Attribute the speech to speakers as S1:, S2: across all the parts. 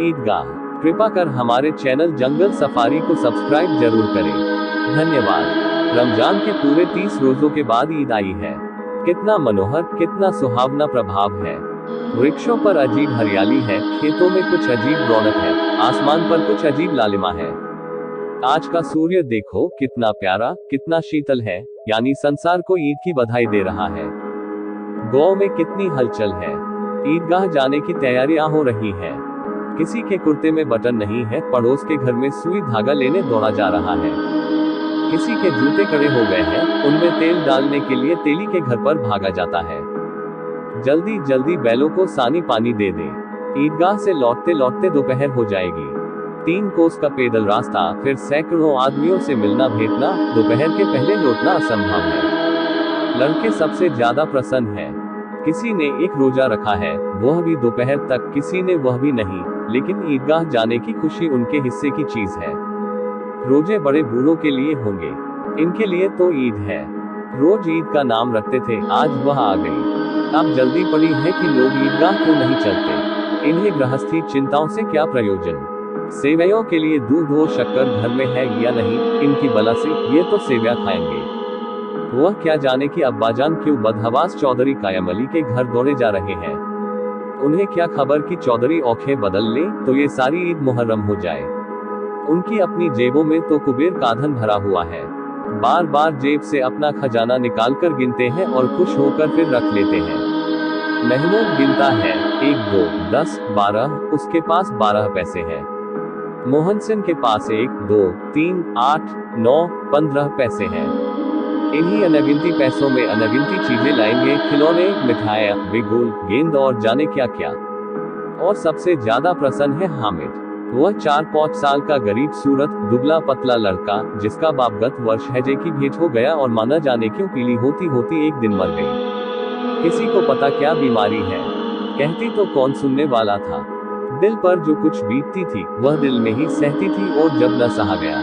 S1: ईदगाह। कृपा कर हमारे चैनल जंगल सफारी को सब्सक्राइब जरूर करें। धन्यवाद। रमजान के पूरे 30 रोजों के बाद ईद आई है। कितना मनोहर, कितना सुहावना प्रभाव है। वृक्षों पर अजीब हरियाली है, खेतों में कुछ अजीब रौनक है, आसमान पर कुछ अजीब लालिमा है। आज का सूर्य देखो, कितना प्यारा, कितना शीतल है, यानी संसार को ईद की बधाई दे रहा है। गांव में कितनी हलचल है। ईदगाह जाने की तैयारियां हो रही है। किसी के कुर्ते में बटन नहीं है, पड़ोस के घर में सुई धागा लेने दौड़ा जा रहा है। किसी के जूते कड़े हो गए हैं, उनमें तेल डालने के लिए तेली के घर पर भागा जाता है। जल्दी जल्दी बैलों को सानी पानी दे दे। ईदगाह से लौटते लौटते दोपहर हो जाएगी। 3 कोस का पैदल रास्ता, फिर सैकड़ों आदमियों से मिलना भेंटना, दोपहर के पहले लौटना असंभव है। लड़के सबसे ज्यादा प्रसन्न हैं। किसी ने एक रोजा रखा है, वह भी दोपहर तक, किसी ने वह भी नहीं, लेकिन ईदगाह जाने की खुशी उनके हिस्से की चीज है। रोजे बड़े बूढ़ों के लिए होंगे, इनके लिए तो ईद है। रोज ईद का नाम रखते थे, आज वह आ गई। अब जल्दी पड़ी है कि लोग ईदगाह क्यों नहीं चलते। इन्हें गृहस्थी चिंताओं से क्या प्रयोजन। सेवैयों के लिए दूध और शक्कर घर में है या नहीं, इनकी बला से ये तो सेवैया खाएंगे। वह क्या जाने कि अब्बाजान क्यों बदहवास चौधरी कायम अली के घर दौड़े जा रहे हैं। उन्हें क्या खबर कि चौधरी औखे बदल ले तो ये सारी ईद मुहर्रम हो जाए। उनकी अपनी जेबों में तो कुबेर का धन भरा हुआ है। बार बार जेब से अपना खजाना निकालकर गिनते हैं और खुश होकर फिर रख लेते हैं। महमूद गिनता है, 1 2 10 12, उसके पास 12 पैसे हैं। मोहन सिंह के पास 1 2 3 8 9 15 पैसे हैं। इन्हीं अनगिनती पैसों में अनगिनती चीजें लाएंगे, खिलौने, मिठाइयाँ, बिगुल, गेंद और जाने क्या क्या। और सबसे ज्यादा प्रसन्न है हामिद। वह 4-5 साल का गरीब सूरत, दुबला पतला लड़का, जिसका बाप गत वर्ष हैजे की भेंट हो गया और माना जाने क्यों पीली होती होती एक दिन मर गई। किसी को पता क्या बीमारी है, कहती तो कौन सुनने वाला था। दिल पर जो कुछ बीतती थी वह दिल में ही सहती थी, और जब न सहा गया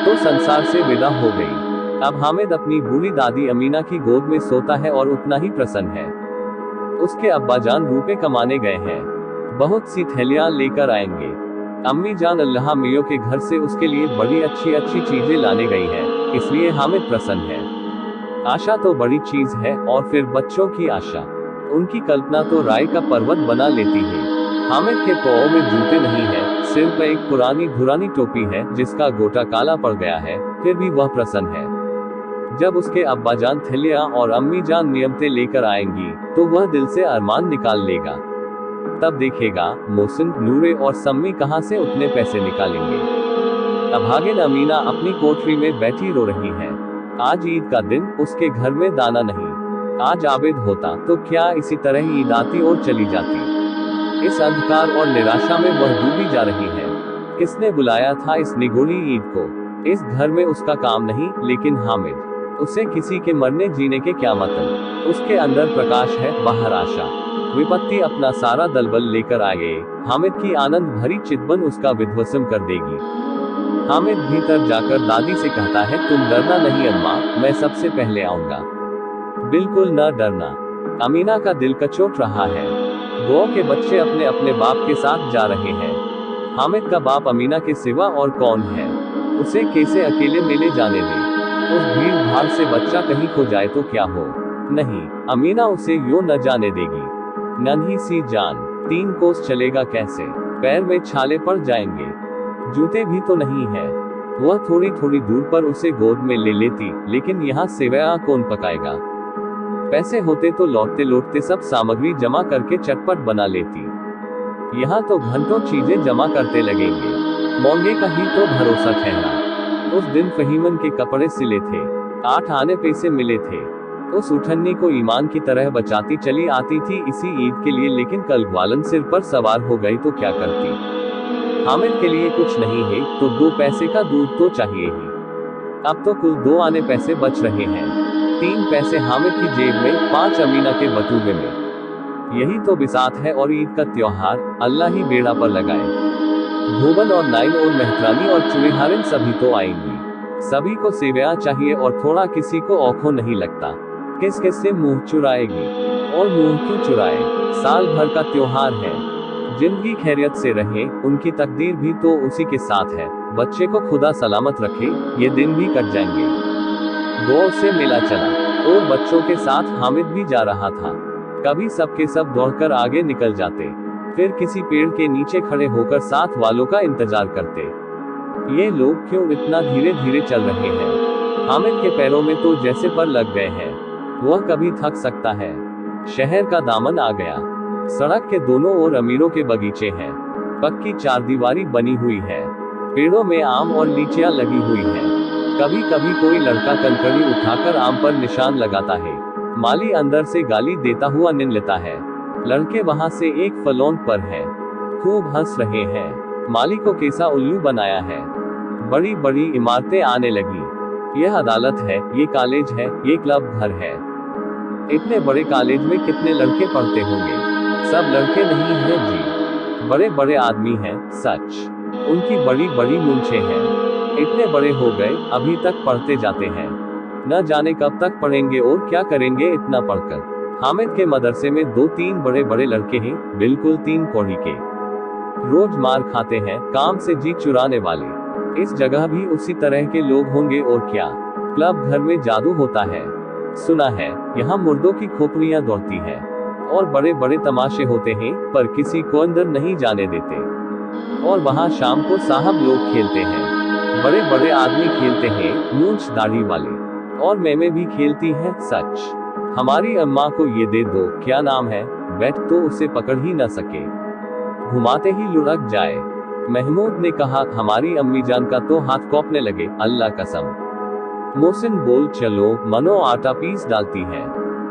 S1: तो संसार से विदा हो गई। अब हामिद अपनी बूढ़ी दादी अमीना की गोद में सोता है और उतना ही प्रसन्न है। उसके अब्बाजान रुपए कमाने गए हैं, बहुत सी थैलियां लेकर आएंगे। अम्मी जान अल्लाह मियों के घर से उसके लिए बड़ी अच्छी अच्छी चीजें लाने गई हैं, इसलिए हामिद प्रसन्न है। आशा तो बड़ी चीज है, और फिर बच्चों की आशा, उनकी कल्पना तो राय का पर्वत बना लेती है। हामिद के पांव में जूते नहीं है, सिर पर एक पुरानी धुरानी टोपी है जिसका गोटा काला पड़ गया है, फिर भी वह प्रसन्न है। जब उसके अब्बाजान थैलियां और अम्मी जान नियमतें लेकर आएंगी तो वह दिल से अरमान निकाल लेगा। तब देखेगा मोहसिन, नूरे और सम्मी कहां से उतने पैसे निकालेंगे। अभागिन अमीना अपनी कोठरी में बैठी रो रही है। आज ईद का दिन, उसके घर में दाना नहीं। आज आबिद होता तो क्या इसी तरह ईद आती और चली जाती। इस अंधकार और निराशा में वह डूबी जा रही है। किसने बुलाया था इस निगोड़ी ईद को। इस घर में उसका काम नहीं, लेकिन हामिद, उसे किसी के मरने जीने के क्या मतलब। उसके अंदर प्रकाश है, बाहर आशा। विपत्ति अपना सारा दलबल लेकर आए, हामिद की आनंद भरी चितबन उसका विध्वंसम कर देगी। हामिद भीतर जाकर दादी से कहता है, तुम डरना नहीं अम्मा, मैं सबसे पहले आऊंगा। बिल्कुल न डरना। अमीना का दिल कचोट रहा है। गांव के बच्चे अपने अपने बाप के साथ जा रहे हैं। हामिद का बाप अमीना के सिवा और कौन है। उसे कैसे अकेले मेले जाने दे। उस भीड़ भाड़ से बच्चा कहीं खो जाए तो क्या हो। नहीं, अमीना उसे यूं न जाने देगी। नन्ही सी जान, 3 कोस चलेगा कैसे। पैर में छाले पड़ जाएंगे, जूते भी तो नहीं है। वह थोड़ी थोड़ी दूर पर उसे गोद में ले लेती, लेकिन यहाँ सेवैया कौन पकाएगा। पैसे होते तो लौटते लौटते सब सामग्री जमा करके चटपट बना लेती। यहाँ तो घंटों चीजें जमा करते लगेंगे। मौंगे का ही तो भरोसा ठहरा। उस दिन फहीमन के कपड़े सिले थे, 8 आने पैसे मिले थे। उस उठन्नी को ईमान की तरह बचाती चली आती थी इसी ईद के लिए, लेकिन कल ग्वालन सिर पर सवार हो गई तो क्या करती। हामिद के लिए कुछ नहीं है तो 2 पैसे का दूध तो चाहिए ही। अब तो कुल 2 आने पैसे बच रहे हैं। 3 पैसे हामिद की जेब में, 5 अमीना के बटुए में। यही तो बिसात है और ईद का त्योहार, अल्लाह ही बेड़ा पर लगाए। धोबन और नाइन और मेहतरानी और चुड़ीहारिन सभी तो आएंगी। सभी को सेवैया चाहिए और थोड़ा, किसी को औखो नहीं लगता। किस किस से मुंह चुराएगी, और मुंह क्यों चुराए। साल भर का त्योहार है, जिंदगी खैरियत से रहे, उनकी तकदीर भी तो उसी के साथ है। बच्चे को खुदा सलामत रखे, ये दिन भी कट जाएंगे। गौ से मिला चला और बच्चों के साथ हामिद भी जा रहा था। कभी सबके सब दौड़कर आगे निकल जाते, फिर किसी पेड़ के नीचे खड़े होकर साथ वालों का इंतजार करते। ये लोग क्यों इतना धीरे धीरे चल रहे हैं? हामिद के पैरों में तो जैसे पर लग गए हैं। वह कभी थक सकता है। शहर का दामन आ गया। सड़क के दोनों ओर अमीरों के बगीचे हैं। पक्की चारदीवारी बनी हुई है। पेड़ों में आम और लीचियां लगी हुई हैं। कभी कभी कोई लड़का कंकड़ी उठाकर आम पर निशान लगाता है। माली अंदर से गाली देता हुआ निन लेता है। लड़के वहां से एक फलोन पर है, खूब हंस रहे हैं। माली को कैसा उल्लू बनाया है। बड़ी बड़ी इमारतें आने लगी। यह अदालत है, ये कॉलेज है, ये क्लब घर है। इतने बड़े कॉलेज में कितने लड़के पढ़ते होंगे? सब लड़के नहीं हैं जी, बड़े बड़े आदमी हैं, सच। उनकी बड़ी बड़ी मूंछें हैं। इतने बड़े हो गए, अभी तक पढ़ते जाते हैं। न जाने कब तक पढ़ेंगे और क्या करेंगे इतना पढ़कर। हामिद के मदरसे में 2-3 बड़े बड़े लड़के हैं, बिल्कुल 3 कौड़ी के। रोज मार खाते हैं, काम से जी चुराने वाले। इस जगह भी उसी तरह के लोग होंगे और क्या। क्लब घर में जादू होता है, सुना है। यहाँ मुर्दों की खोपड़ियां दौड़ती हैं और बड़े बड़े तमाशे होते हैं, पर किसी को अंदर नहीं जाने देते। और वहाँ शाम को साहब लोग खेलते हैं। बड़े बड़े आदमी खेलते हैं, मूंछ दाढ़ी वाले। और मैमे भी खेलती है, सच। हमारी अम्मा को ये दे दो, क्या नाम है, बैट तो उसे पकड़ ही न सके, घुमाते ही लुढ़क जाए। महमूद ने कहा, हमारी अम्मी जान का तो हाथ कौपने लगे, अल्लाह कसम। मोहसिन बोल, चलो, मनो आटा पीस डालती है,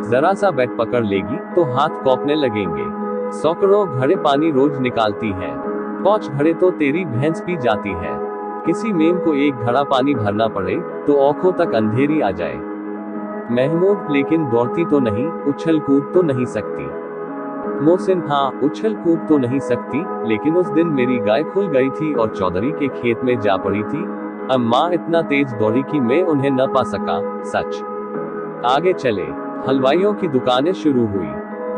S1: जरा सा बैट पकड़ लेगी तो हाथ कौपने लगेंगे। सैकड़ों घड़े पानी रोज निकालती है, 5 घड़े तो तेरी भैंस पी जाती है। किसी मेम को 1 घड़ा पानी भरना पड़े तो आंखों तक अंधेरी आ जाए। महमूद, लेकिन दौड़ती तो नहीं, उछल कूद तो नहीं सकती। मोहसिन, हाँ, उछल कूद तो नहीं सकती, लेकिन उस दिन मेरी गाय खुल गई थी और चौधरी के खेत में जा पड़ी थी। अम्मा इतना तेज दौड़ी कि मैं उन्हें न पा सका, सच। आगे चले। हलवाइयों की दुकानें शुरू हुई।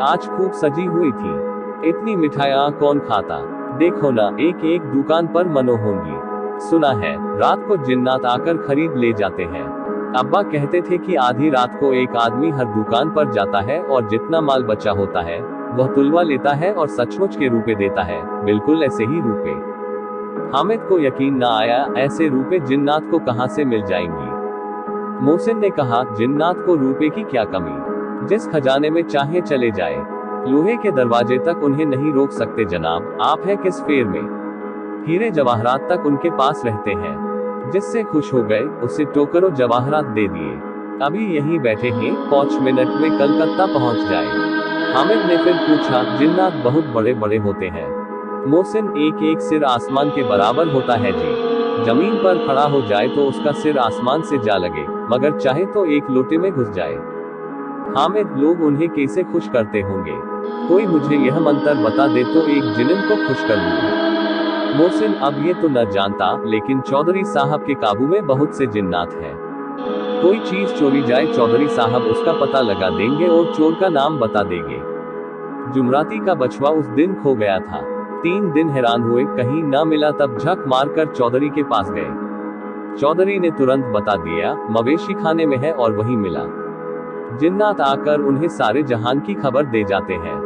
S1: आज खूब सजी हुई थी। इतनी मिठाइयाँ कौन खाता? देखो ना, एक एक दुकान पर मनो होंगी। सुना है रात को जिन्नात आकर खरीद ले जाते हैं। अब्बा कहते थे कि आधी रात को एक आदमी हर दुकान पर जाता है और जितना माल बचा होता है वह तुलवा लेता है और सचमुच के रुपए देता है, बिल्कुल ऐसे ही रुपए। हामिद को यकीन न आया, ऐसे रुपए जिन्नात को कहां से मिल जाएंगी। मोहसिन ने कहा, जिन्नात को रुपए की क्या कमी, जिस खजाने में चाहे चले जाए, लोहे के दरवाजे तक उन्हें नहीं रोक सकते जनाब। आप हैं किस फेर में? हीरे जवाहरात तक उनके पास रहते हैं। जिससे खुश हो गए उसे टोकरों जवाहरात दे दिए। अभी यहीं बैठे हैं, 5 मिनट में कलकत्ता पहुंच जाए। हामिद ने फिर पूछा, जिन्नात बहुत बड़े बड़े होते हैं? मोहसिन, एक एक सिर आसमान के बराबर होता है जी। जमीन पर खड़ा हो जाए तो उसका सिर आसमान से जा लगे, मगर चाहे तो एक लोटे में घुस जाए। हामिद, लोग उन्हें कैसे खुश करते होंगे? कोई मुझे यह मंत्र बता दे तो एक जिन्न को खुश कर लूं। मोहसिन, अब ये तो न जानता, लेकिन चौधरी साहब के काबू में बहुत से जिन्नात हैं। कोई चीज चोरी जाए, चौधरी साहब उसका पता लगा देंगे और चोर का नाम बता देंगे। जुमराती का बछवा उस दिन खो गया था। 3 दिन हैरान हुए, कहीं ना मिला, तब झक मारकर चौधरी के पास गए। चौधरी ने तुरंत बता दिया, मवेशी खाने में है और वहीं मिला। जिन्नात आकर उन्हें सारे जहान की खबर दे जाते हैं।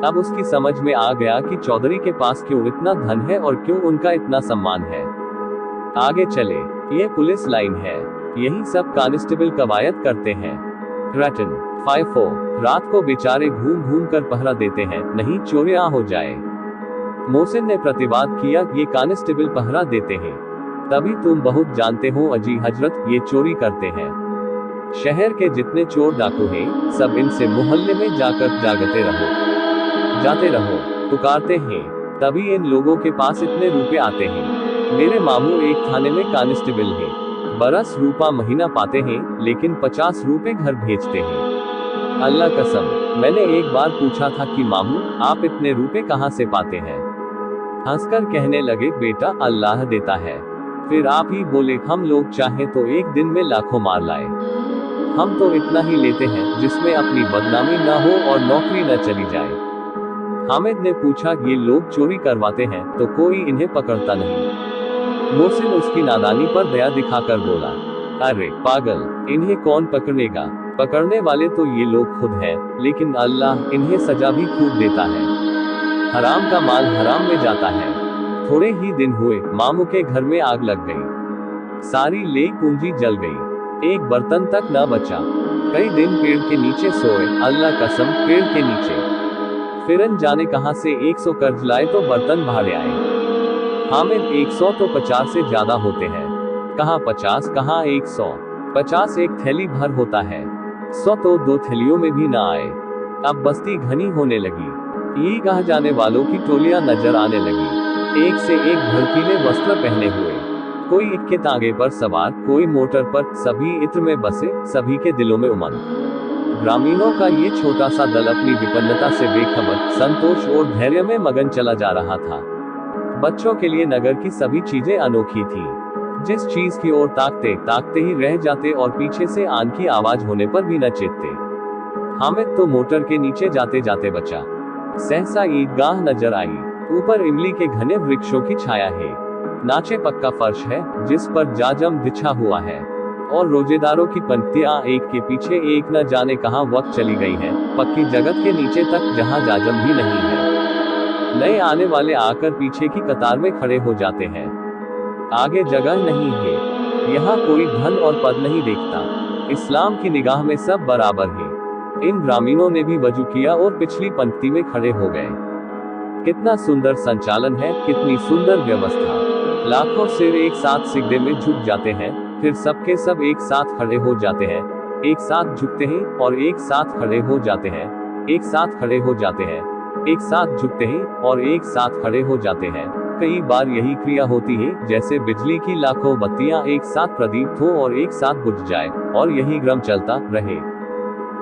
S1: अब उसकी समझ में आ गया कि चौधरी के पास क्यों इतना धन है और क्यों उनका इतना सम्मान है। आगे चले। ये पुलिस लाइन है, यही सब कांस्टेबल कवायद करते हैं। रटन 5-4 रात को बेचारे घूम घूम कर पहरा देते हैं, नहीं चोरियां हो जाए। मोहसिन ने प्रतिवाद किया, ये कांस्टेबल पहरा देते हैं, तभी तुम बहुत जानते हो अजी हजरत, ये चोरी करते हैं। शहर के जितने चोर डाकू हैं, सब इनसे मोहल्ले में जाकर जाते रहो, पुकारते हैं, तभी इन लोगों के पास इतने रुपए आते हैं। मेरे मामू एक थाने में कांस्टेबल हैं, बरस रुपया महीना पाते हैं, लेकिन 50 रुपए घर भेजते हैं। अल्लाह कसम, मैंने एक बार पूछा था कि मामू आप इतने रुपए कहाँ से पाते हैं? हंसकर कहने लगे, बेटा अल्लाह देता है। फिर आप ही बोले, हम लोग चाहें तो एक दिन में लाखों मार लाए। हम तो इतना ही लेते हैं जिसमें अपनी बदनामी ना हो और नौकरी न चली जाए। हामिद ने पूछा, ये लोग चोरी करवाते हैं तो कोई इन्हें पकड़ता नहीं? मोहसिन उसकी नादानी पर दया दिखाकर बोला, अरे पागल, इन्हें कौन पकड़ेगा? पकड़ने वाले तो ये लोग खुद हैं, लेकिन अल्लाह इन्हें सजा भी खूब देता है। हराम का माल हराम में जाता है। थोड़े ही दिन हुए, मामू के घर में आग लग गई। सारी ले पूंजी जल गई, एक बर्तन तक न बचा। कई दिन पेड़ के नीचे सोए, अल्लाह कसम पेड़ के नीचे। फिर न जाने कहां से 100 कर्ज लाए तो बर्तन भाड़े आए। हामिद 100 तो 50 से ज्यादा होते हैं। कहां 50, कहां 100। 50 एक थैली भर होता है, 100 तो 2 थैलियों में भी ना आए। अब बस्ती घनी होने लगी। ये कहा जाने वालों की टोलियां नजर आने लगी, एक से एक भड़कीले वस्त्र पहने हुए। कोई इक्के तांगे पर सवार, कोई मोटर पर, सभी इत्र में बसे, सभी के दिलों में उमंग। ग्रामीणों का ये छोटा सा दल अपनी विपन्नता से बेखबर, संतोष और धैर्य में मगन चला जा रहा था। बच्चों के लिए नगर की सभी चीजें अनोखी थी। जिस चीज की ओर ताकते ताकते ही रह जाते और पीछे से आन की आवाज होने पर भी न चेतते। हामिद तो मोटर के नीचे जाते जाते बचा। सहसा ईदगाह नजर आई, ऊपर इमली के घने वृक्षों की छाया है। नाचे पक्का फर्श है जिस पर जाजम बिछा हुआ है, और रोजेदारों की पंक्तियां एक के पीछे एक न जाने कहां वक्त चली गई हैं, पक्की जगत के नीचे तक जहां जाजम भी नहीं है। नए आने वाले आकर पीछे की कतार में खड़े हो जाते हैं। आगे जगह नहीं है, यहाँ कोई धन और पद नहीं देखता। इस्लाम की निगाह में सब बराबर है। इन ग्रामीणों ने भी वजू किया और पिछली पंक्ति में खड़े हो गए। कितना सुंदर संचालन है, कितनी सुंदर व्यवस्था। लाखों सिर एक साथ सिजदे में झुक जाते हैं, फिर सबके सब एक साथ खड़े हो जाते हैं, एक साथ झुकते हैं और एक साथ खड़े हो जाते हैं, एक साथ खड़े हो जाते हैं, एक साथ झुकते हैं और एक साथ खड़े हो जाते हैं। कई बार यही क्रिया होती है जैसे बिजली की लाखों बत्तियां एक साथ प्रदीप्त हो और एक साथ बुझ जाए, और यही क्रम चलता रहे।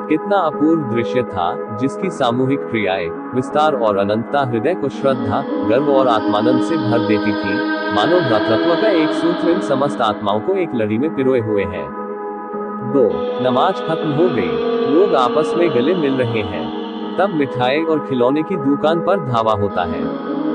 S1: कितना अपूर्व दृश्य था, जिसकी सामूहिक क्रियाएं, विस्तार और अनंतता हृदय को श्रद्धा, गर्व और आत्मानंद से भर देती थी। मानव भ्रातृत्व का एक सूत्र इन समस्त आत्माओं को एक लड़ी में पिरोए हुए है। 2. नमाज खत्म हो गई, लोग आपस में गले मिल रहे हैं। तब मिठाई और खिलौने की दुकान पर धावा होता है।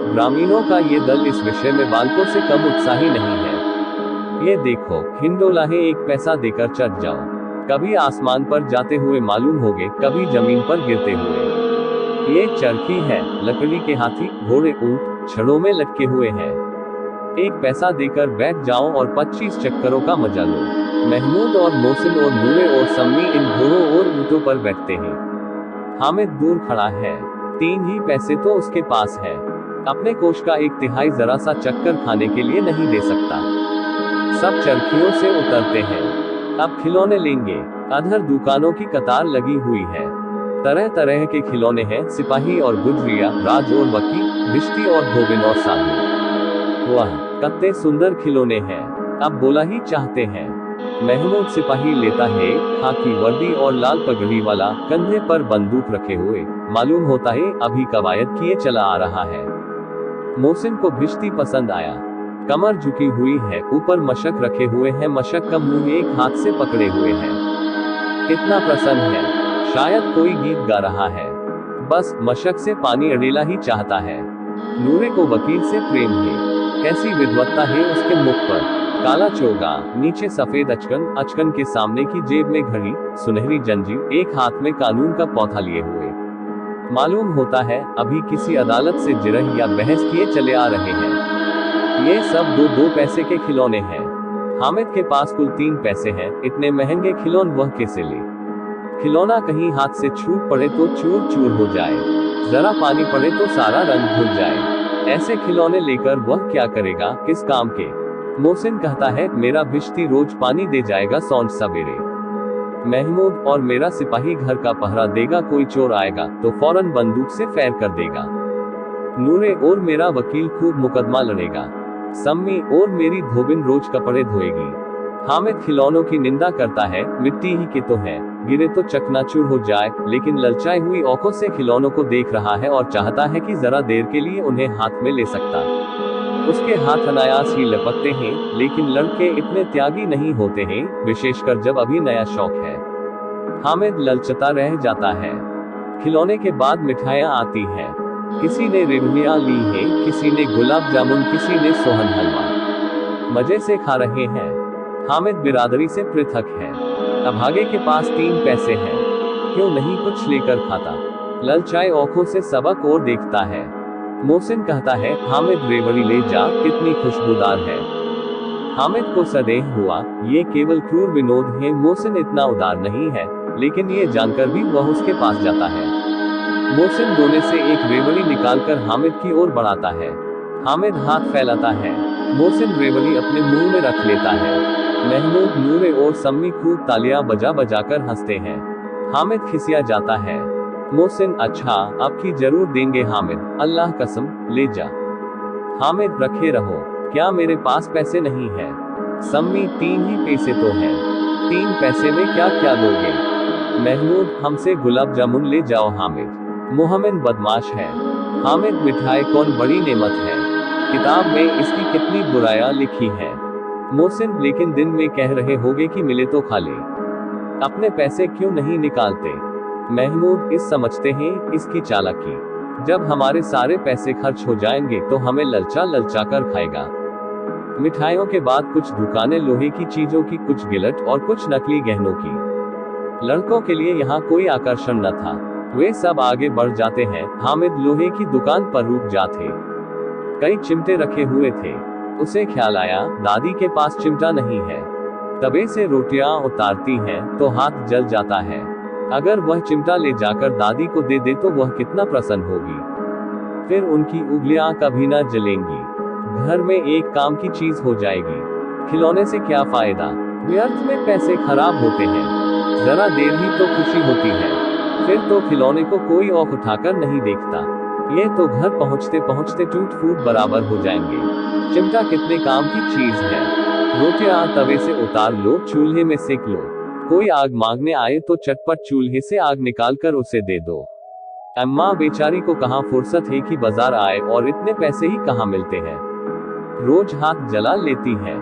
S1: ग्रामीणों का ये दल इस विषय में बालकों से कम उत्साही नहीं है। ये देखो, हिंडोला है, 1 पैसा देकर चढ़ जाओ। कभी आसमान पर जाते हुए मालूम होगे, कभी जमीन पर गिरते हुए। ये चरखी है, लकड़ी के हाथी, घोड़े, ऊंट छड़ों में लटके हुए हैं। 1 पैसा देकर बैठ जाओ और 25 चक्करों का मजा लो। महमूद और मोहसिन और नूरे और सम्मी इन घोड़ों और ऊंटों पर बैठते हैं। हामिद दूर खड़ा है, 3 ही पैसे तो उसके पास है। अपने कोष का 1/3 जरा सा चक्कर खाने के लिए नहीं दे सकता। सब चरखियों से उतरते हैं, अब खिलौने लेंगे। अधर दुकानों की कतार लगी हुई है। तरह तरह के खिलौने हैं, सिपाही और गुजरिया, राज और वकील, भिश्ती और धोबिन और साधु। वाह, कितने सुंदर खिलौने हैं, अब बोला ही चाहते हैं। महमूद सिपाही लेता है, खाकी वर्दी और लाल पगड़ी वाला, कंधे पर बंदूक रखे हुए, मालूम होता है अभी कवायद किए चला आ रहा है। मोहसिन को भिश्ती पसंद आया, कमर झुकी हुई है, ऊपर मशक रखे हुए हैं, मशक का मुंह एक हाथ से पकड़े हुए हैं। कितना प्रसन्न है, शायद कोई गीत गा रहा है। बस मशक से पानी अड़ेला ही चाहता है। नूरे को वकील से प्रेम है, कैसी विद्वत्ता है उसके मुख पर। काला चोगा, नीचे सफेद अचकन, अचकन के सामने की जेब में घड़ी, सुनहरी जंजीर, एक हाथ में कानून का पौधा लिए हुए। मालूम होता है अभी किसी अदालत से जिरह या बहस किए चले आ रहे हैं। ये सब 2 पैसे के खिलौने हैं। हामिद के पास कुल 3 पैसे हैं। इतने महंगे खिलौने वह कैसे ले? खिलौना कहीं हाथ से छूट पड़े तो चूर चूर हो जाए, जरा पानी पड़े तो सारा रंग भूल जाए। ऐसे खिलौने लेकर वह क्या करेगा, किस काम के? मोहसिन कहता है, मेरा भिश्ती रोज पानी दे जाएगा सौंझ सवेरे। महमूद और मेरा सिपाही घर का पहरा देगा, कोई चोर आएगा तो फौरन बंदूक से फैर कर देगा। नूरे और मेरा वकील खूब मुकदमा लड़ेगा। सम्मी और मेरी धोबिन रोज कपड़े धोएगी। हामिद खिलौनों की निंदा करता है, मिट्टी ही के तो हैं, गिरे तो चकनाचूर हो जाए, लेकिन ललचाई हुई आंखों से खिलौनों को देख रहा है और चाहता है कि जरा देर के लिए उन्हें हाथ में ले सकता। उसके हाथ अनायास ही लपकते हैं, लेकिन लड़के इतने त्यागी नहीं होते हैं, विशेषकर जब अभी नया शौक है। हामिद ललचता रह जाता है। खिलौने के बाद मिठाइयाँ आती हैं। किसी ने रेवड़ियां ली हैं, किसी ने गुलाब जामुन, किसी ने सोहन हलवा। मजे से खा रहे हैं। हामिद बिरादरी से पृथक है। अभागे के पास 3 पैसे हैं, क्यों नहीं कुछ लेकर खाता। ललचाए आंखों से सबक और देखता है। मोहसिन कहता है, हामिद रेवड़ी ले जा, कितनी खुशबूदार है। हामिद को संदेह हुआ, ये केवल क्रूर विनोद है। मोहसिन इतना उदार नहीं है, लेकिन ये जानकर भी वह उसके पास जाता है। मोहसिन दोने से एक रेवड़ी निकालकर हामिद की ओर बढ़ाता है। हामिद हाथ फैलाता है। मोहसिन रेवड़ी अपने मुंह में रख लेता है। महमूद, नूरे और सम्मी खूब तालियां बजा बजाकर हंसते हैं। हामिद खिसिया जाता है। मोहसिन, अच्छा, अब की जरूर देंगे हामिद, अल्लाह कसम, ले जा। हामिद, रखे रहो, क्या मेरे पास पैसे नहीं है। सम्मी, 3 ही पैसे तो हैं। 3 पैसे में क्या क्या लोगे। महमूद, हमसे गुलाब जामुन ले जाओ। हामिद, मोहम्मद बदमाश है। हामिद, मिठाई कौन बड़ी नेमत है, किताब में इसकी कितनी बुराइयां लिखी है। मोहसिन, लेकिन दिन में कह रहे होगे कि मिले तो खा ले, अपने पैसे क्यों नहीं निकालते। महमूद, इस समझते हैं इसकी चालाकी, जब हमारे सारे पैसे खर्च हो जाएंगे तो हमें ललचा ललचा कर खाएगा। मिठाइयों के बाद कुछ दुकानें लोहे की चीजों की, कुछ गिलट और कुछ नकली गहनों की। लड़कों के लिए यहाँ कोई आकर्षण न था, वे सब आगे बढ़ जाते हैं। हामिद लोहे की दुकान पर रुक जाते। कई चिमटे रखे हुए थे। उसे ख्याल आया, दादी के पास चिमटा नहीं है। तवे से रोटियां उतारती हैं तो हाथ जल जाता है। अगर वह चिमटा ले जाकर दादी को दे दे तो वह कितना प्रसन्न होगी। फिर उनकी उंगलियां कभी ना जलेंगी। घर में एक काम की चीज हो जाएगी। खिलौने से क्या फायदा, व्यर्थ में पैसे खराब होते हैं। जरा देर ही तो खुशी होती है, फिर तो खिलौने को कोई औख उठाकर नहीं देखता। ये तो घर पहुंचते पहुंचते टूट फूट बराबर हो जाएंगे। चिमटा कितने काम की चीज है। रोटियां तवे से उतार लो, चूल्हे में सेक लो। कोई आग मांगने आए तो चटपट चूल्हे से आग निकालकर उसे दे दो। अम्मा बेचारी को कहाँ फुर्सत है कि बाजार आए, और इतने पैसे ही कहाँ मिलते हैं। रोज हाथ जला लेती है।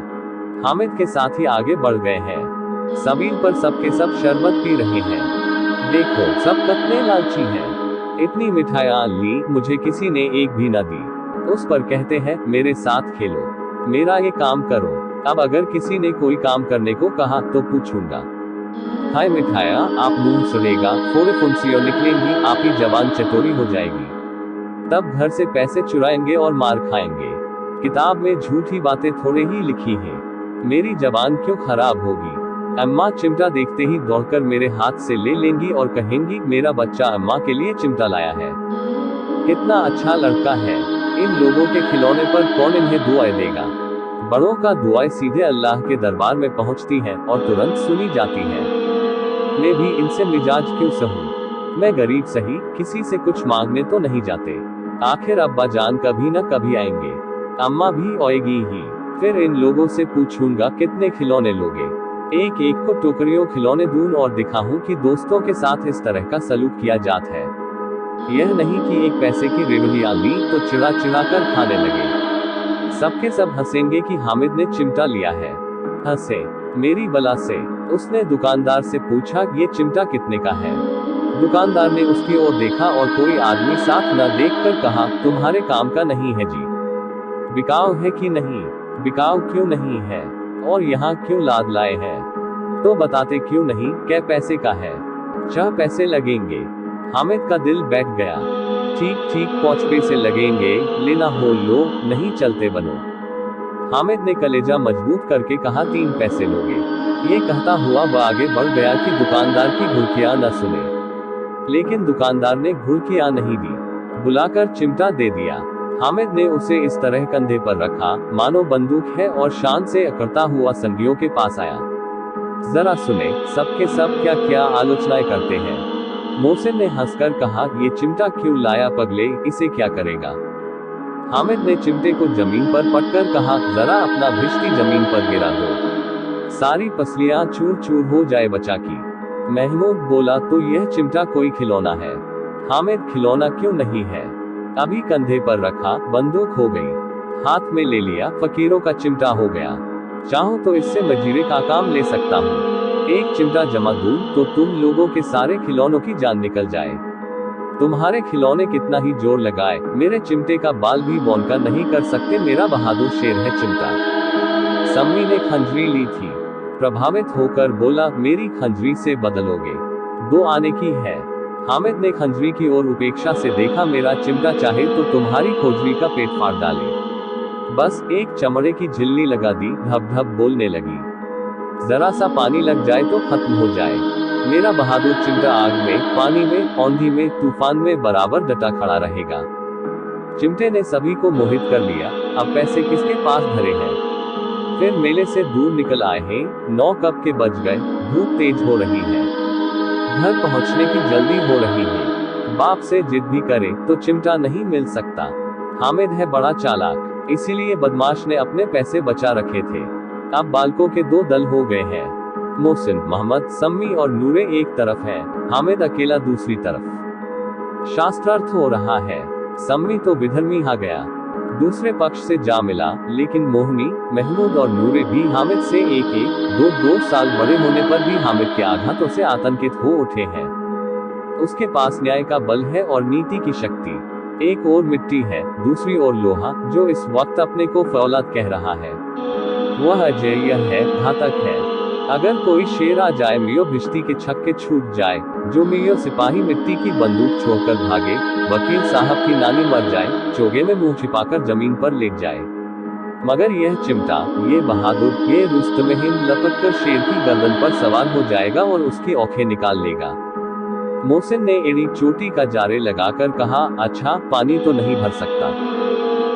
S1: हामिद के साथ ही आगे बढ़ गए हैं। सबील पर सबके सब शरबत पी रहे हैं। देखो सब कितने लालची हैं। इतनी मिठाइयां ली, मुझे किसी ने एक भी न दी। उस पर कहते हैं, मेरे साथ खेलो, मेरा ये काम करो। अब अगर किसी ने कोई काम करने को कहा तो पूछूंगा। हाय मिठाया, आप मुंह सुनेगा, थोड़े फुंसियों निकलेंगी, आपकी जबान चटोरी हो जाएगी। तब घर से पैसे चुराएंगे और मार खाएंगे। किताब में झूठी बातें थोड़े ही लिखी हैं, मेरी जबान क्यों खराब होगी। अम्मा चिमटा देखते ही दौड़कर मेरे हाथ से ले लेंगी और कहेंगी, मेरा बच्चा अम्मा के लिए चिमटा लाया है। कितना अच्छा लड़का है। इन लोगों के खिलौने पर कौन इन्हें दुआएं देगा। बड़ों का दुआएं सीधे अल्लाह के दरबार में पहुंचती हैं और तुरंत सुनी जाती हैं। मैं भी इनसे मिजाज क्यों सहूं। मैं गरीब सही, किसी से कुछ मांगने तो नहीं जाते। आखिर अब्बा जान कभी न कभी आएंगे, अम्मा भी आएगी ही। फिर इन लोगों से पूछूंगा कितने खिलौने लोगे। एक एक को टोकरियों खिलौने दूं और दिखाऊं कि दोस्तों के साथ इस तरह का सलूक किया जाता है। यह नहीं कि एक पैसे की रेवड़ियां ली तो चिड़ा चिड़ा कर खाने लगे। सबके सब हंसेंगे कि हामिद ने चिमटा लिया है। हंसे मेरी बला से। उसने दुकानदार से पूछा, ये चिमटा कितने का है। दुकानदार ने उसकी ओर देखा और कोई आदमी साथ न देखकर कहा, तुम्हारे काम का नहीं है जी। बिकाऊ है कि नहीं। बिकाऊ क्यों नहीं है, और यहाँ क्यों लाद लाए हैं। तो बताते क्यों नहीं, कै पैसे का है। 4 पैसे लगेंगे। हामिद का दिल बैठ गया। ठीक ठीक 5 पैसे लगेंगे, लेना हो लो, नहीं चलते बनो। हामिद ने कलेजा मजबूत करके कहा, 3 पैसे लोगे। ये कहता हुआ वह आगे बढ़ गया कि दुकानदार की घुड़कियां न सुने। लेकिन दुकानदार ने घुड़कियां नहीं दी, बुलाकर चिमटा दे दिया। हामिद ने उसे इस तरह कंधे पर रखा मानो बंदूक है और शान से अकड़ता हुआ संगियों के पास आया। जरा सुने, सबके सब क्या क्या आलोचनाएं करते हैं। मोहसिन ने हंसकर कहा, ये चिमटा क्यों लाया पगले, इसे क्या करेगा। हामिद ने चिमटे को जमीन पर पटकर कहा, जरा अपना भिश्ती जमीन पर गिरा दो, सारी पसलियां चूर चूर हो जाए बचा की। महमूद बोला, तो यह चिमटा कोई खिलौना है। हामिद, खिलौना क्यों नहीं है, अभी कंधे पर रखा, बंदूक हो गई, हाथ में ले लिया, फकीरों का चिमटा हो गया। चाहो तो इससे मजीरे का काम ले सकता हूँ। एक चिमटा जमा दूं तो तुम लोगों के सारे खिलौनों की जान निकल जाए। तुम्हारे खिलौने कितना ही जोर लगाए, मेरे चिमटे का बाल भी बौनका नहीं कर सकते। मेरा बहादुर शेर है चिमटा। सम्मी ने खंजरी ली थी। प्रभावित होकर बोला, मेरी खंजरी से बदलोगे? 2 आने की है। हामिद ने खंजरी की ओर उपेक्षा से देखा। मेरा चिमटा चाहे तो तुम्हारी खोजरी का पेट फाड़ डाले। बस एक चमड़े की झिल्ली लगा दी। धब धब बोलने लगी। जरा सा पानी लग जाए तो खत्म हो जाए। मेरा बहादुर चिमटा आग में, पानी में, औंधी में, तूफान में बराबर डटा खड़ा रहेगा। चिमटे ने सभी को मोहित कर लिया। अब पैसे किसके पास धरे हैं? फिर मेले से दूर निकल आए हैं। 9 कब के बज गए। धूप तेज हो रही है। घर पहुंचने की जल्दी हो रही है। बाप से जिद भी करे तो चिमटा नहीं मिल सकता। हामिद है बड़ा चालाक, इसीलिए बदमाश ने अपने पैसे बचा रखे थे। अब बालकों के 2 दल हो गए हैं। मोहसिन, मोहम्मद, सम्मी और नूरे एक तरफ है, हामिद अकेला दूसरी तरफ। शास्त्रार्थ हो रहा है। सम्मी तो विधर्मी आ गया, दूसरे पक्ष से जा मिला, लेकिन मोहनी, महमूद और नूरे भी हामिद से एक 2 साल बड़े होने पर भी हामिद के आघातों से आतंकित हो उठे हैं। उसके पास न्याय का बल है और नीति की शक्ति। एक ओर मिट्टी है, दूसरी ओर लोहा, जो इस वक्त अपने को फौलाद कह रहा है। वह अजेय है, घातक है। अगर कोई शेर आ जाए, मियो भिश्ती के छक्के छूट जाए, जो मियो सिपाही मिट्टी की बंदूक छोड़कर भागे, वकील साहब की नानी मर जाए, चोगे में मुंह छिपाकर जमीन पर लेट जाए, मगर यह चिमटा, ये बहादुर, ये रुस्तमे हिंद लपक कर शेर की गर्दन पर सवार हो जाएगा और उसकी औंखें निकाल लेगा। मोहसिन ने एड़ी चोटी का जारे लगाकर कहा, अच्छा, पानी तो नहीं भर सकता।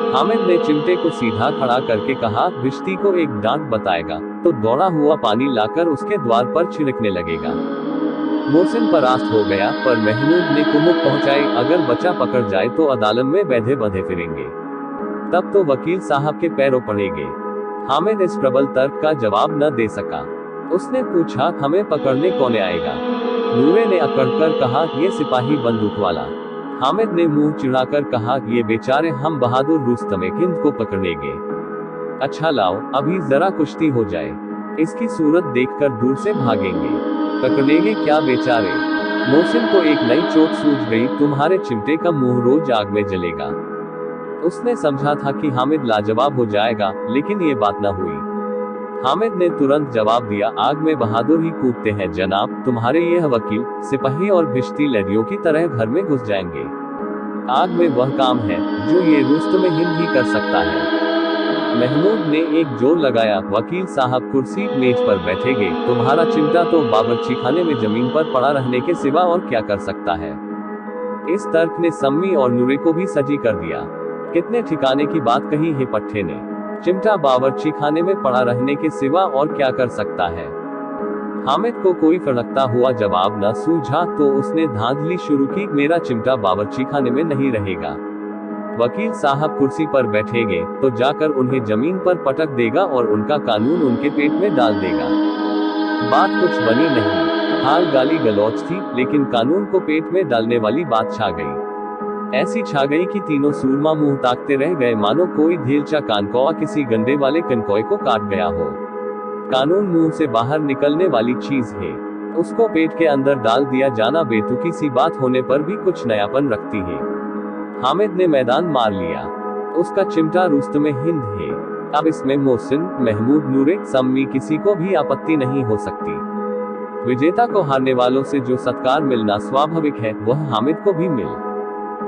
S1: हामिद ने चिमटे को सीधा खड़ा करके कहा, भिश्ती को एक डांट बताएगा तो दौड़ा हुआ पानी लाकर उसके द्वार पर छिड़कने लगेगा। मोहसिन परास्त हो गया, पर महमूद ने कुमुक पहुंचाई, अगर बचा पकड़ जाए तो अदालत में बैधे बंधे फिरेंगे, तब तो वकील साहब के पैरों पड़ेंगे। हामिद इस प्रबल तर्क का जवाब न दे सका। उसने पूछा, हमें पकड़ने कौन आएगा? नूरे ने अकड़कर कहा, ये सिपाही बंदूक वाला। हामिद ने मुंह चिढ़ाकर कहा, ये बेचारे हम बहादुर रुस्तमे हिंद को पकड़ेंगे। अच्छा लाओ, अभी जरा कुश्ती हो जाए, इसकी सूरत देखकर दूर से भागेंगे। पकड़ेंगे क्या बेचारे? मोहसिन को एक नई चोट सूझ गई, तुम्हारे चिमटे का मुंह रोज आग में जलेगा। उसने समझा था कि हामिद लाजवाब हो जाएगा, लेकिन ये बात न हुई। हामिद ने तुरंत जवाब दिया, आग में बहादुर ही कूदते हैं जनाब, तुम्हारे यह वकील, सिपाही और भिश्ती लड़ियों की तरह घर में घुस जाएंगे। आग में वह काम है जो ये रुस्तमे हिंद ही कर सकता है। महमूद ने एक जोर लगाया, वकील साहब कुर्सी मेज पर बैठेंगे, तुम्हारा चिमटा तो बावर्ची खाने में जमीन पर पड़ा रहने के सिवा और क्या कर सकता है। इस तर्क ने सम्मी और नूरे को भी सजी कर दिया। कितने ठिकाने की बात कही है पट्टे ने। चिमटा बावर्ची खाने में पड़ा रहने के सिवा और क्या कर सकता है। हामिद को कोई फड़कता हुआ जवाब न सूझा तो उसने धांधली शुरू की, मेरा चिमटा बावर्ची खाने में नहीं रहेगा। वकील साहब कुर्सी पर बैठेंगे तो जाकर उन्हें जमीन पर पटक देगा और उनका कानून उनके पेट में डाल देगा। बात कुछ बनी नहीं, हाल गाली गलौच थी, लेकिन कानून को पेट में डालने वाली बात छा गई। ऐसी छा गई कि तीनों सूरमा मुंह ताकते रह गए, मानो कोई धेलचा कानकौआ किसी गंडे वाले कनकौए को काट गया हो। कानून मुंह से बाहर निकलने वाली चीज है, उसको पेट के अंदर डाल दिया जाना बेतुकी सी बात होने पर भी कुछ नयापन रखती है। हामिद ने मैदान मार लिया। उसका चिमटा रुस्तमे हिंद है। अब इसमें मोहसिन, महमूद, नूरे, सम्मी किसी को भी आपत्ति नहीं हो सकती। विजेता को हारने वालों से जो सत्कार मिलना स्वाभाविक है, वह हामिद को भी मिल।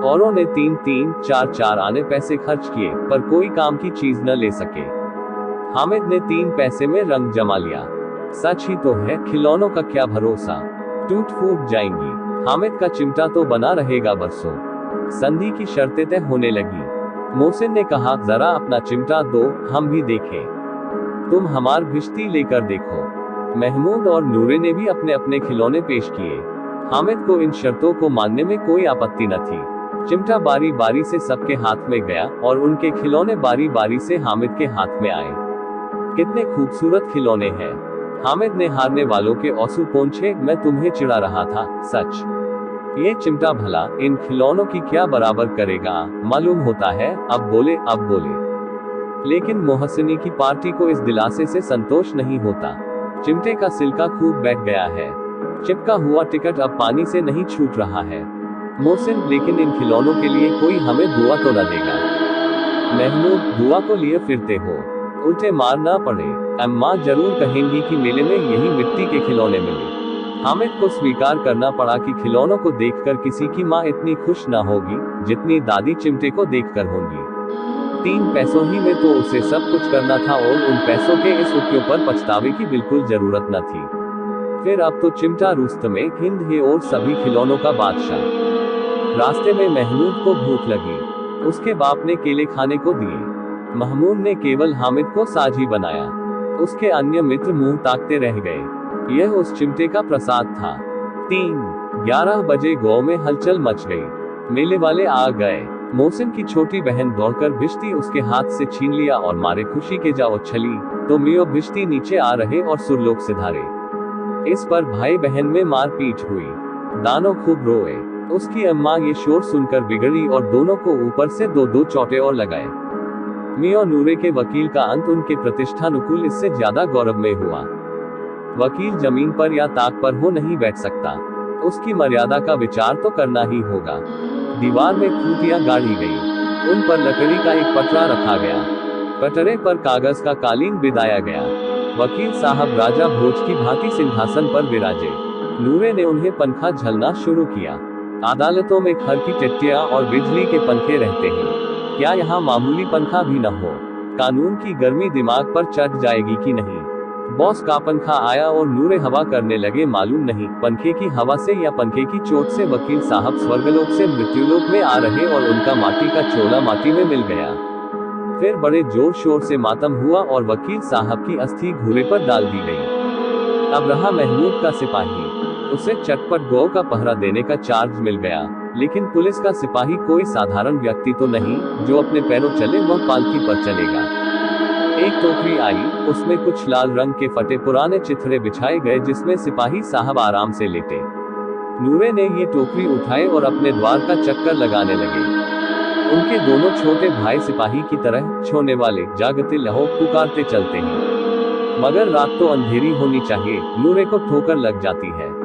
S1: औरों ने 3-3, 4-4 आने पैसे खर्च किए, पर कोई काम की चीज न ले सके। हामिद ने 3 पैसे में रंग जमा लिया। सच ही तो है, खिलौनों का क्या भरोसा, टूट फूट जाएंगी। हामिद का चिमटा तो बना रहेगा बरसों। संधि की शर्तें तय होने लगी। मोहसिन ने कहा, जरा अपना चिमटा दो, हम भी देखें। तुम हमार भिश्ती लेकर देखो। महमूद और नूरे ने भी अपने अपने खिलौने पेश किए। हामिद को इन शर्तों को मानने में कोई आपत्ति न थी। चिमटा बारी बारी से सबके हाथ में गया और उनके खिलौने बारी बारी से हामिद के हाथ में आए। कितने खूबसूरत खिलौने हैं। हामिद ने हारने वालों के औसू पोंछे, मैं तुम्हें चिढ़ा रहा था, सच। ये चिमटा भला इन खिलौनों की क्या बराबर करेगा, मालूम होता है। अब बोले। लेकिन मोहसिनी की पार्टी को इस दिलासे से संतोष नहीं होता। चिमटे का सिलका खूब बैठ गया है। चिपका हुआ टिकट अब पानी से नहीं छूट रहा है। मोहसिन, लेकिन इन खिलौनों के लिए कोई हमें दुआ तो न देगा? महमूद, दुआ को लिए फिरते हो, उल्टे मार ना पड़े। अम्मा जरूर कहेंगी कि मेले में यही मिट्टी के खिलौने मिले। हामिद को स्वीकार करना पड़ा कि खिलौनों को देखकर किसी की माँ इतनी खुश ना होगी जितनी दादी चिमटे को देखकर होंगी। 3 पैसों ही में तो उसे सब कुछ करना था और उन पैसों के इस उपयोग पर पछतावे की बिल्कुल जरूरत न थी। फिर अब तो चिमटा रुस्तमे हिंद है और सभी खिलौनों का बादशाह। रास्ते में महमूद को भूख लगी। उसके बाप ने केले खाने को दिए। महमूद ने केवल हामिद को साझी बनाया। उसके अन्य मित्र मुंह ताकते रह गए। यह उस चिमटे का प्रसाद था। 11 बजे गांव में हलचल मच गई। मेले वाले आ गए। मोहसिन की छोटी बहन दौड़कर भिश्ती उसके हाथ से छीन लिया और मारे खुशी के जा उछली तो मियो भिश्ती नीचे आ रहे और सुरलोक सिधारे। इस पर भाई बहन में मारपीट हुई। दानो खूब रोए। उसकी अम्मा ये शोर सुनकर बिगड़ी और दोनों को ऊपर से 2 चोटे और लगाए। मियो नूरे के वकील का अंत उनके प्रतिष्ठानुकूल इससे ज्यादा गौरवमय हुआ। वकील जमीन पर या ताक पर हो नहीं बैठ सकता। उसकी मर्यादा का विचार तो करना ही होगा। दीवार में खूंटियां गाड़ी गई। उन पर लकड़ी का एक पटरा रखा गया। पटरे पर कागज का कालीन बिदाया गया। वकील साहब राजा भोज की भांति सिंहासन पर विराजे। नूरे ने उन्हें पंखा झलना शुरू किया। अदालतों में खर की टिट्टियां और बिजली के पंखे रहते हैं, क्या यहाँ मामूली पंखा भी न हो? कानून की गर्मी दिमाग पर चढ़ जाएगी कि नहीं? बॉस का पंखा आया और नूरे हवा करने लगे। मालूम नहीं पंखे की हवा से या पंखे की चोट से वकील साहब स्वर्गलोक से मृत्युलोक में आ रहे और उनका माटी का चोला माटी में मिल गया। फिर बड़े जोर शोर से मातम हुआ और वकील साहब की अस्थि घूरे पर डाल दी गई। अब रहा महमूद का सिपाही। उसे चटपट गौ का पहरा देने का चार्ज मिल गया। लेकिन पुलिस का सिपाही कोई साधारण व्यक्ति तो नहीं जो अपने पैरों चले वह पालकी पर चलेगा। एक टोकरी आई, उसमें कुछ लाल रंग के फटे पुराने चिथड़े बिछाए गए जिसमें सिपाही साहब आराम से लेटे। नूरे ने ये टोकरी उठाए और अपने द्वार का चक्कर लगाने लगे। उनके दोनों छोटे भाई सिपाही की तरह छोने वाले जागते लहो पुकारते चलते हैं। मगर रात तो अंधेरी होनी चाहिए, नूरे को ठोकर लग जाती है।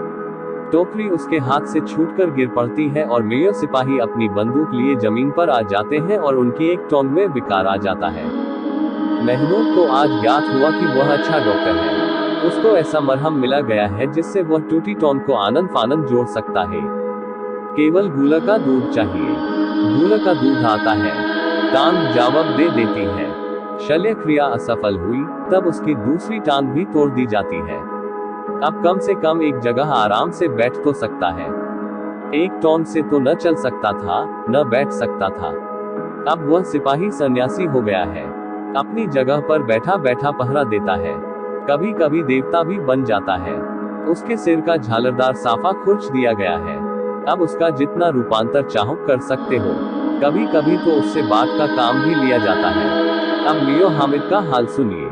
S1: टोकरी उसके हाथ से छूटकर गिर पड़ती है और मेयो सिपाही अपनी बंदूक लिए जमीन पर आ जाते हैं और उनकी एक टोंग में विकार आ जाता है। महमूद को आज ज्ञात हुआ कि वह अच्छा डॉक्टर है। उसको ऐसा मरहम मिला गया है जिससे वह टूटी टोंग को आनंद फानंद जोड़ सकता है। केवल गूला का दूध चाहिए। गूला का दूध आता है, टांग जवाब दे देती है। शल्य क्रिया असफल हुई तब उसकी दूसरी टांग भी तोड़ दी जाती है। अब कम से कम एक जगह आराम से बैठ तो सकता है। एक टोंग से तो न चल सकता था न बैठ सकता था। अब वह सिपाही सन्यासी हो गया है। अपनी जगह पर बैठा बैठा पहरा देता है। कभी कभी देवता भी बन जाता है। उसके सिर का झालरदार साफा खुर्च दिया गया है। अब उसका जितना रूपांतर चाहो कर सकते हो। कभी कभी तो उससे बात का काम भी लिया जाता है। अब मियो हामिद का हाल सुनिए।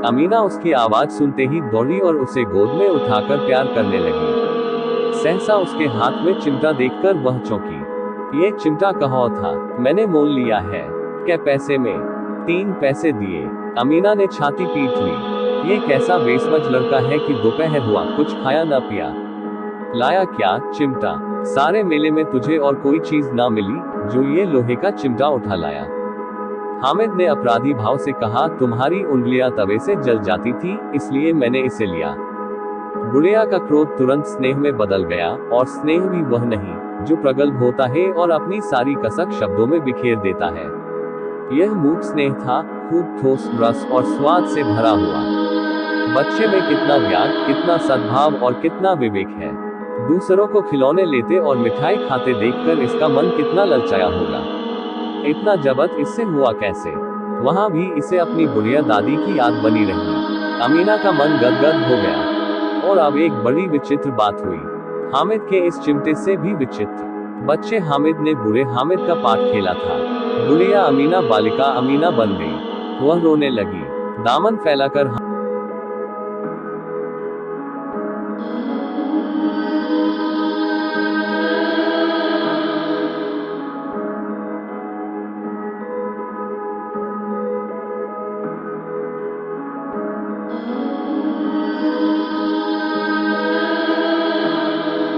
S1: अमीना उसकी आवाज सुनते ही दौड़ी और उसे गोद में उठाकर प्यार करने लगी। सहसा उसके हाथ में चिमटा देखकर वह चौंकी। ये चिमटा कहाँ था? मैंने मोल लिया है। क्या पैसे में? 3 पैसे दिए। अमीना ने छाती पीट ली। ये कैसा बेसमझ लड़का है कि दोपहर हुआ कुछ खाया न पिया। लाया क्या? चिमटा। सारे मेले में तुझे और कोई चीज ना मिली जो ये लोहे का चिमटा उठा लाया। हामिद ने अपराधी भाव से कहा, तुम्हारी उंगलियां तवे से जल जाती थी इसलिए मैंने इसे लिया। बुढ़िया का क्रोध तुरंत स्नेह में बदल गया और स्नेह भी वह नहीं जो प्रगल्भ होता है और अपनी सारी कसक शब्दों में बिखेर देता है। यह मूक स्नेह था, खूब ठोस रस और स्वाद से भरा हुआ। बच्चे में कितना ज्ञान, कितना सद्भाव और कितना विवेक है। दूसरों को खिलौने लेते और मिठाई खाते देखकर इसका मन कितना ललचाया होगा। इतना जबत इससे हुआ कैसे? वहां भी इसे अपनी बुढ़िया दादी की याद बनी रही। अमीना का मन गदगद हो गया। और अब एक बड़ी विचित्र बात हुई। हामिद के इस चिमटे से भी विचित्र। बच्चे हामिद ने बूढ़े हामिद का पाठ खेला था। बुढ़िया अमीना बालिका अमीना बन गई। वह रोने लगी। दामन फैलाकर